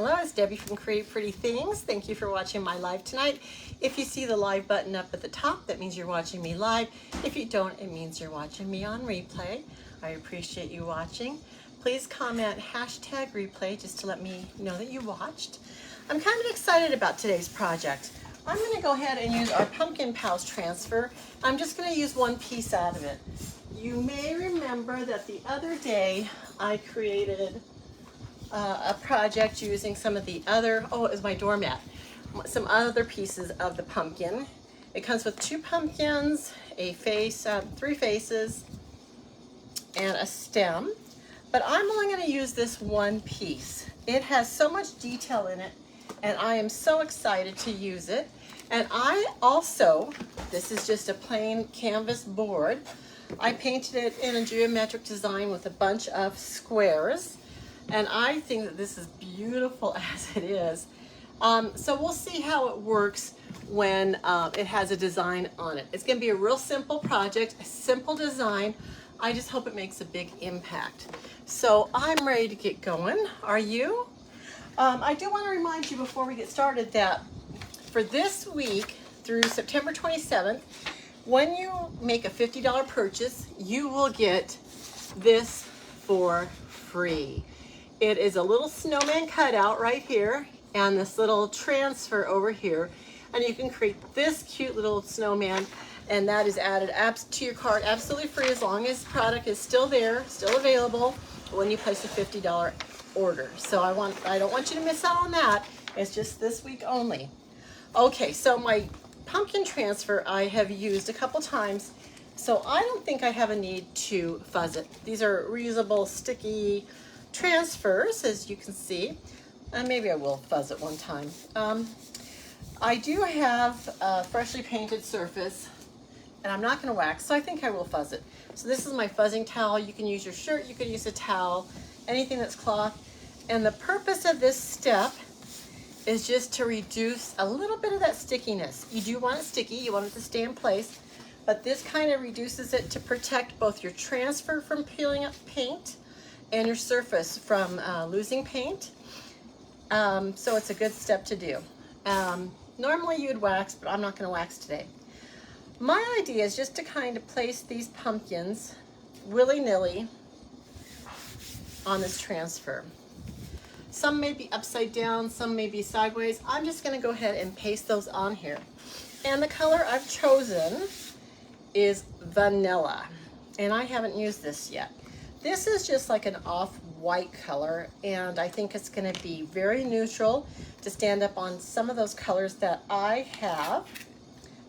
Hello, it's Debbie from Create Pretty Things. Thank you for watching my live tonight. If you see the live button up at the top, that means you're watching me live. If you don't, it means you're watching me on replay. I appreciate you watching. Please comment hashtag replay just to let me know that you watched. I'm kind of excited about today's project. I'm going to go ahead and use our pumpkin pouch transfer. I'm just going to use one piece out of it. You may remember that the other day I created a project using some of the other, it was my doormat, some other pieces of the pumpkin. It comes with 2 pumpkins, a face, 3 faces, and a stem. But I'm only going to use this one piece. It has so much detail in it, and I am so excited to use it. And I also, this is just a plain canvas board. I painted it in a geometric design with a bunch of squares. And I think that this is beautiful as it is. So we'll see how it works when it has a design on it. It's going to be a real simple project, a simple design. I just hope it makes a big impact. So I'm ready to get going. Are you? I do want to remind you before we get started that for this week through September 27th, when you make a $50 purchase, you will get this for free. It is a little snowman cutout right here and this little transfer over here. And you can create this cute little snowman, and that is added to your cart absolutely free as long as product is still there, still available when you place a $50 order. So I don't want you to miss out on that. It's just this week only. Okay, so my pumpkin transfer I have used a couple times, so I don't think I have a need to fuzz it. These are reusable sticky transfers, as you can see, and maybe I will fuzz it one time. I do have a freshly painted surface, and I'm not going to wax, so I think I will fuzz it. So this is my fuzzing towel. You can use your shirt, you can use a towel, anything that's cloth. And the purpose of this step is just to reduce a little bit of that stickiness. You do want it sticky, you want it to stay in place, but this kind of reduces it to protect both your transfer from peeling up paint and your surface from losing paint. So it's a good step to do. Normally you'd wax, but I'm not going to wax today. My idea is just to kind of place these pumpkins willy-nilly on this transfer. Some may be upside down, some may be sideways. I'm just going to go ahead and paste those on here. And the color I've chosen is vanilla, and I haven't used this yet. This is just like an off-white color, and I think it's going to be very neutral to stand up on some of those colors that I have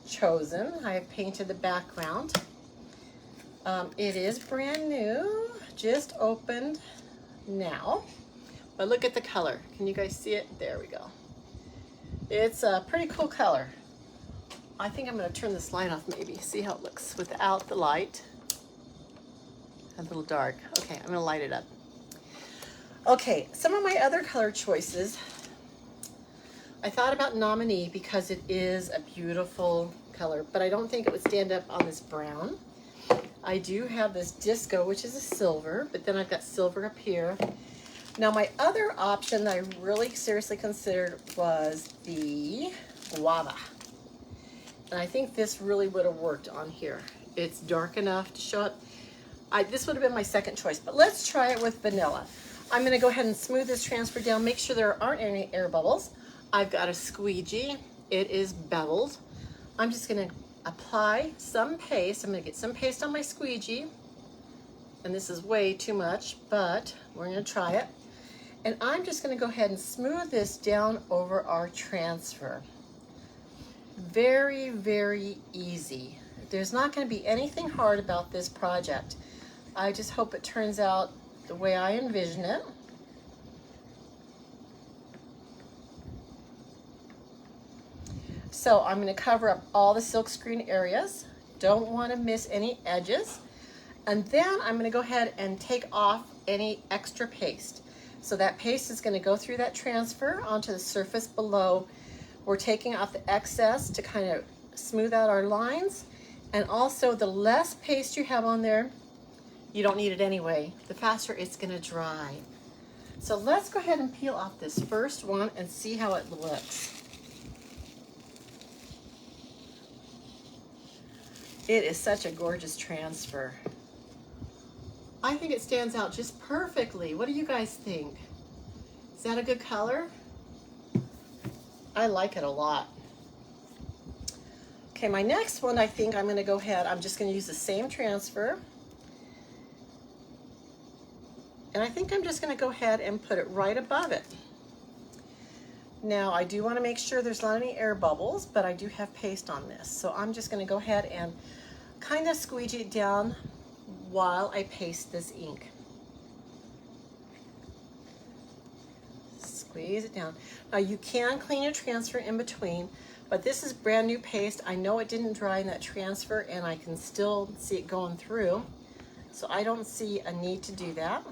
chosen. I have painted the background. It is brand new, just opened now, but look at the color. Can you guys see it? There we go. It's a pretty cool color. I think I'm going to turn this light off maybe, see how it looks without the light. A little dark. Okay, I'm gonna light it up. Okay, some of my other color choices. I thought about Nominee because it is a beautiful color, but I don't think it would stand up on this brown. I do have this Disco, which is a silver, but then I've got silver up here. Now my other option that I really seriously considered was the Guava. And I think this really would have worked on here. It's dark enough to show up. This would have been my second choice, but let's try it with vanilla. I'm going to go ahead and smooth this transfer down, make sure there aren't any air bubbles. I've got a squeegee. It is beveled. I'm just going to apply some paste. I'm going to get some paste on my squeegee, and this is way too much, but we're going to try it. And I'm just going to go ahead and smooth this down over our transfer. Very, very easy. There's not going to be anything hard about this project. I just hope it turns out the way I envision it. So I'm going to cover up all the silkscreen areas. Don't want to miss any edges. And then I'm going to go ahead and take off any extra paste. So that paste is going to go through that transfer onto the surface below. We're taking off the excess to kind of smooth out our lines. And also, the less paste you have on there, you don't need it anyway. The faster it's going to dry. So let's go ahead and peel off this first one and see how it looks. It is such a gorgeous transfer. I think it stands out just perfectly. What do you guys think? Is that a good color? I like it a lot. Okay, my next one, I think I'm gonna go ahead, I'm just gonna use the same transfer. And I think I'm just gonna go ahead and put it right above it. Now, I do wanna make sure there's not any air bubbles, but I do have paste on this. So I'm just gonna go ahead and kind of squeegee it down while I paste this ink. Squeeze it down. Now you can clean your transfer in between, but this is brand new paste. I know it didn't dry in that transfer and I can still see it going through. So I don't see a need to do that.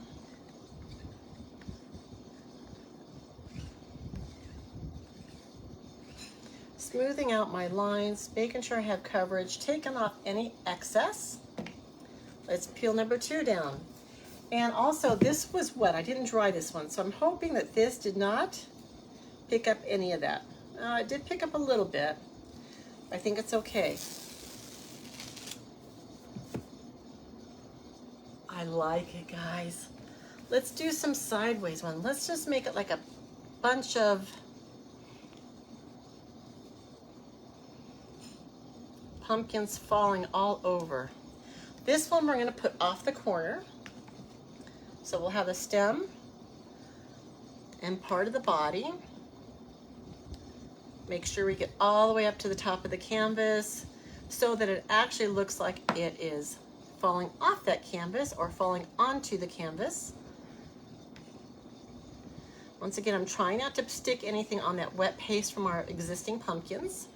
Smoothing out my lines, making sure I have coverage, taking off any excess. Let's peel number 2 down. And also this was wet, I didn't dry this one, so I'm hoping that this did not pick up any of that. It did pick up a little bit. I think it's okay. I like it, guys. Let's do some sideways one. Let's just make it like a bunch of pumpkins falling all over. This one we're going to put off the corner. So we'll have the stem and part of the body. Make sure we get all the way up to the top of the canvas so that it actually looks like it is falling off that canvas or falling onto the canvas. Once again, I'm trying not to stick anything on that wet paste from our existing pumpkins.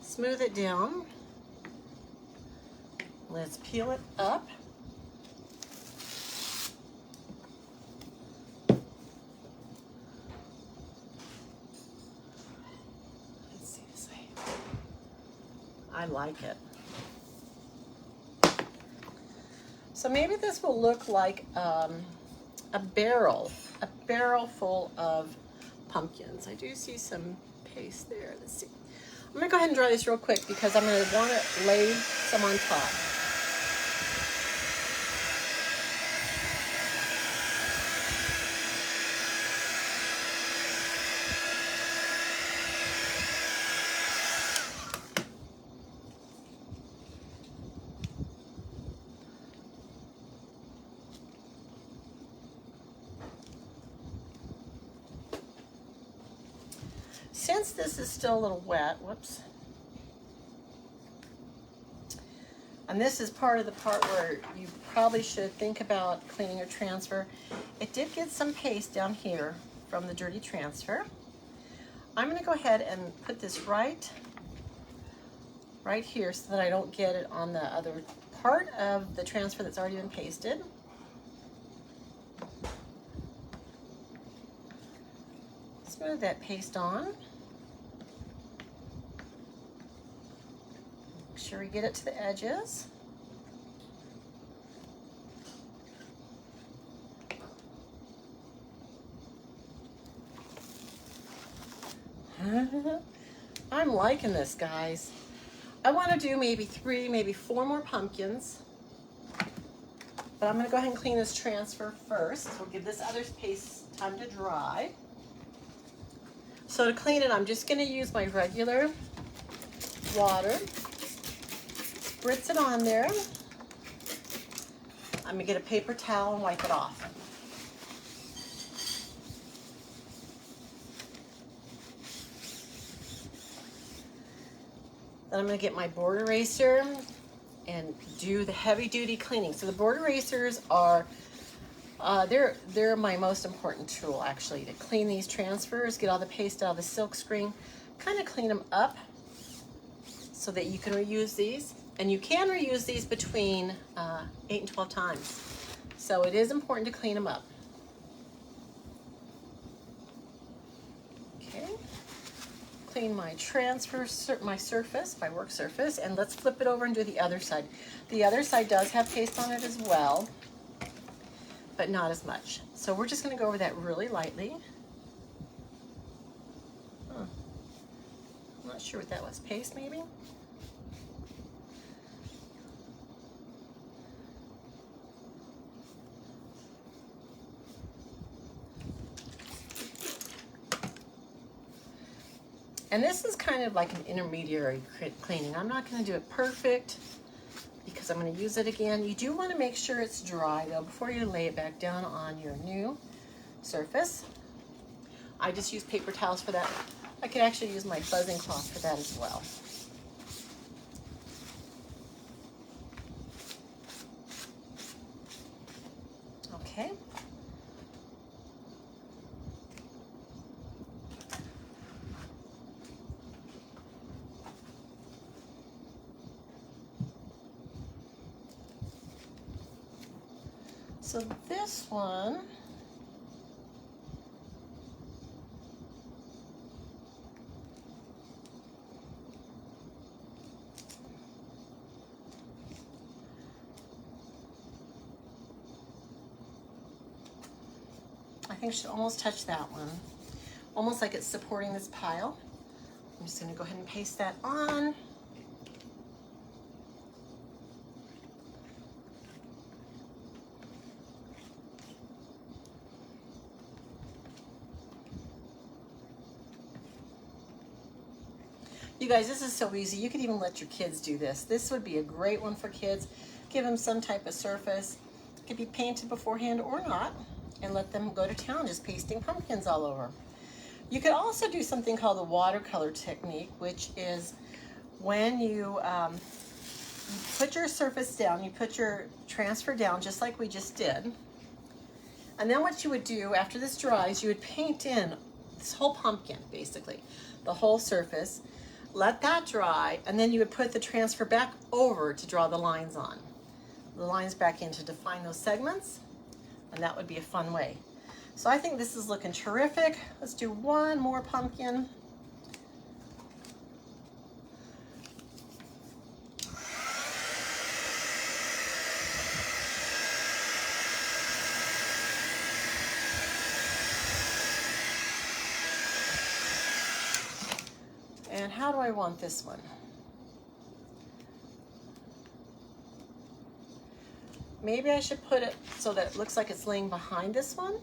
Smooth it down. Let's peel it up. Let's see this way. I like it. So maybe this will look like a barrel full of pumpkins. I do see some paste there. Let's see. I'm gonna go ahead and dry this real quick because I'm gonna want to lay some on top. Since this is still a little wet, whoops, and this is part of the part where you probably should think about cleaning your transfer. It did get some paste down here from the dirty transfer. I'm going to go ahead and put this right here so that I don't get it on the other part of the transfer that's already been pasted. Smooth that paste on. Make sure we get it to the edges. I'm liking this, guys. I want to do maybe 3, maybe 4 more pumpkins. But I'm going to go ahead and clean this transfer first. We'll give this other paste time to dry. So to clean it, I'm just going to use my regular water. Spritz it on there. I'm going to get a paper towel and wipe it off. Then I'm going to get my board eraser and do the heavy duty cleaning. So the board erasers are they're my most important tool, actually, to clean these transfers, get all the paste out of the silk screen, kind of clean them up so that you can reuse these. And you can reuse these between 8 and 12 times. So it is important to clean them up. Okay. Clean my my surface, my work surface, and let's flip it over and do the other side. The other side does have paste on it as well. but not as much. So we're just going to go over that really lightly. I'm not sure what that was. Paste maybe? And this is kind of like an intermediary cleaning. I'm not going to do it perfect because I'm going to use it again. You do want to make sure it's dry though before you lay it back down on your new surface. I just use paper towels for that. I could actually use my buzzing cloth for that as well. Okay. So this one, I think should almost touch that one. Almost like it's supporting this pile. I'm just going to go ahead and paste that on. You guys, this is so easy. You could even let your kids do this. This would be a great one for kids. Give them some type of surface. It could be painted beforehand or not, and let them go to town just pasting pumpkins all over. You could also do something called the watercolor technique, which is when you put your surface down, you put your transfer down just like we just did. And then what you would do after this dries, you would paint in this whole pumpkin, basically, the whole surface. Let that dry, and then you would put the transfer back over to draw the lines on. The lines back in to define those segments, and that would be a fun way. So I think this is looking terrific. Let's do one more pumpkin. And how do I want this one? Maybe I should put it so that it looks like it's laying behind this one.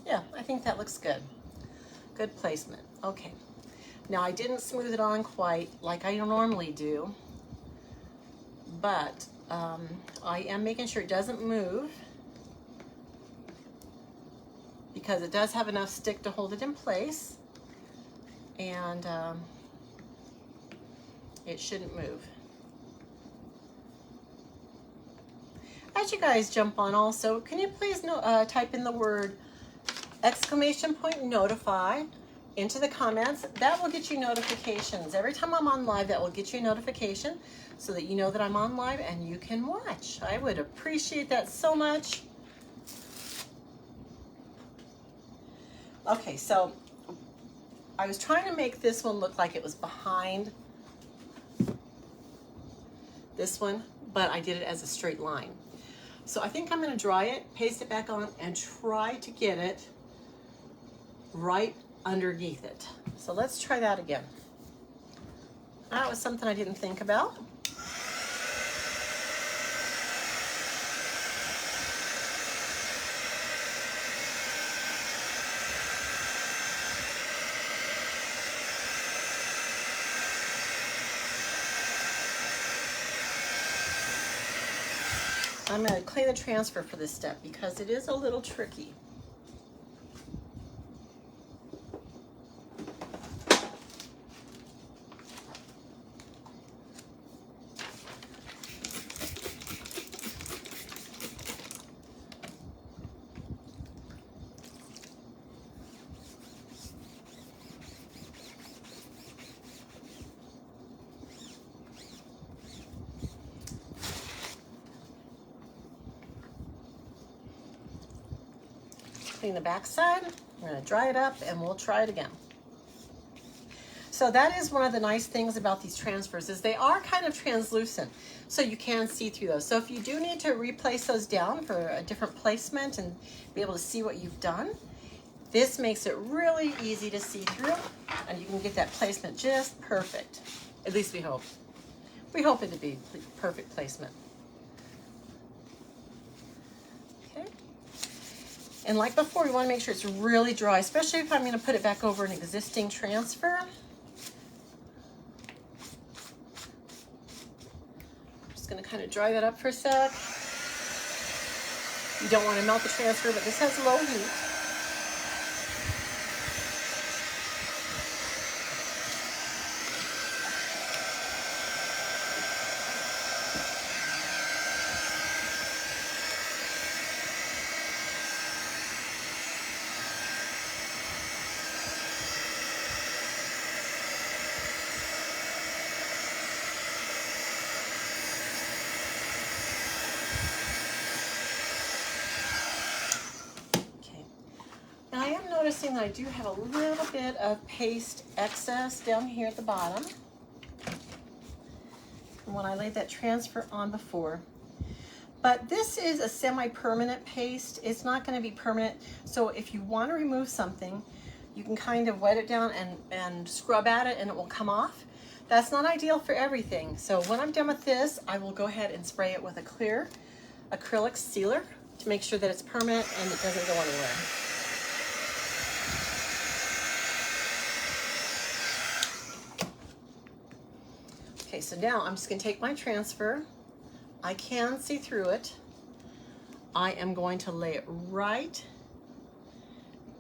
Yeah, I think that looks good. Good placement. Okay. Now I didn't smooth it on quite like I normally do, but I am making sure it doesn't move because it does have enough stick to hold it in place, and it shouldn't move. As you guys jump on also, can you please type in the word !notify into the comments. That will get you notifications. Every time I'm on live, that will get you a notification so that you know that I'm on live and you can watch. I would appreciate that so much. Okay, so I was trying to make this one look like it was behind this one, but I did it as a straight line. So I think I'm going to dry it, paste it back on, and try to get it right underneath it. So let's try that again. That was something I didn't think about. I'm going to clay the transfer for this step because it is a little tricky. clean the back side. We're gonna dry it up and we'll try it again. So that is one of the nice things about these transfers is they are kind of translucent, so you can see through those. So if you do need to replace those down for a different placement and be able to see what you've done, this makes it really easy to see through, and you can get that placement just perfect. At least we hope. We hope it to be perfect placement. Okay. And like before, we want to make sure it's really dry, especially if I'm going to put it back over an existing transfer. Going to kind of dry that up for a sec. You don't want to melt the transfer, but this has low heat. Noticing that I do have a little bit of paste excess down here at the bottom from when I laid that transfer on before. But this is a semi-permanent paste. It's not going to be permanent, so if you want to remove something, you can kind of wet it down and scrub at it and it will come off. That's not ideal for everything. So when I'm done with this, I will go ahead and spray it with a clear acrylic sealer to make sure that it's permanent and it doesn't go anywhere. Okay, so now I'm just going to take my transfer. I can see through it. I am going to lay it right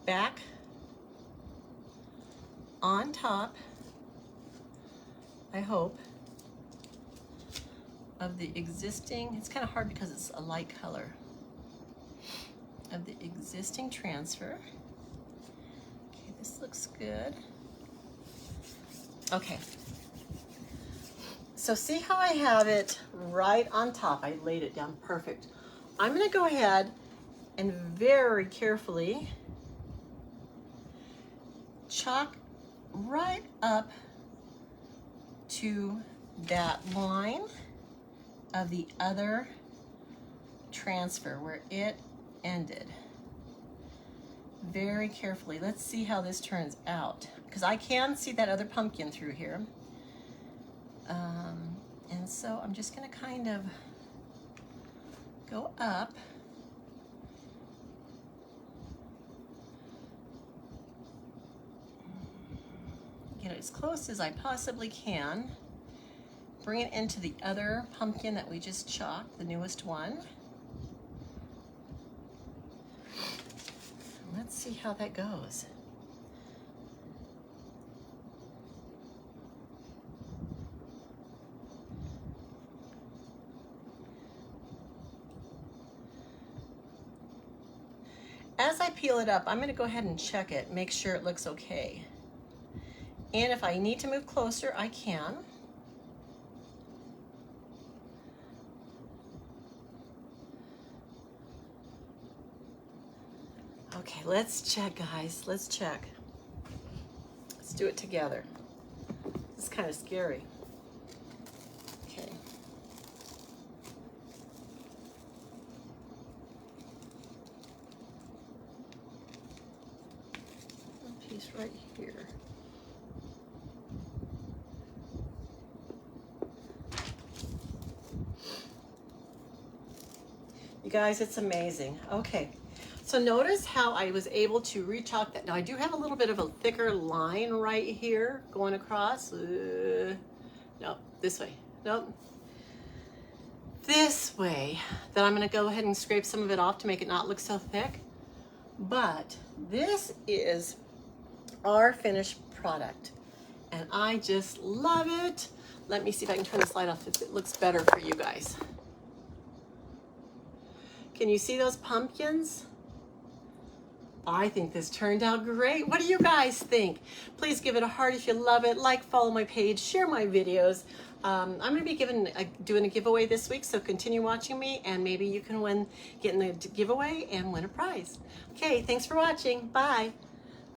back on top, I hope, of the existing, it's kind of hard because it's a light color, of the existing transfer. Okay, this looks good. Okay. So see how I have it right on top? I laid it down perfect. I'm going to go ahead and very carefully chalk right up to that line of the other transfer where it ended. Very carefully. Let's see how this turns out, because I can see that other pumpkin through here. And so I'm just going to kind of go up. Get it as close as I possibly can. Bring it into the other pumpkin that we just chalked, the newest one. Let's see how that goes. As I peel it up, I'm going to go ahead and check it, make sure it looks okay. And if I need to move closer, I can. Okay, let's check, guys. Let's check. Let's do it together. This is kind of scary. Okay. A piece right here. You guys, it's amazing. Okay. So notice how I was able to rechalk that. Now I do have a little bit of a thicker line right here going across. No, this way. Nope. This way. Then I'm going to go ahead and scrape some of it off to make it not look so thick. But this is our finished product. And I just love it. Let me see if I can turn this light off if it looks better for you guys. Can you see those pumpkins? I think this turned out great. What do you guys think? Please give it a heart if you love it. Like, follow my page, share my videos. I'm going to be doing a giveaway this week, so continue watching me, and maybe you can get in the giveaway and win a prize. Okay, thanks for watching. Bye.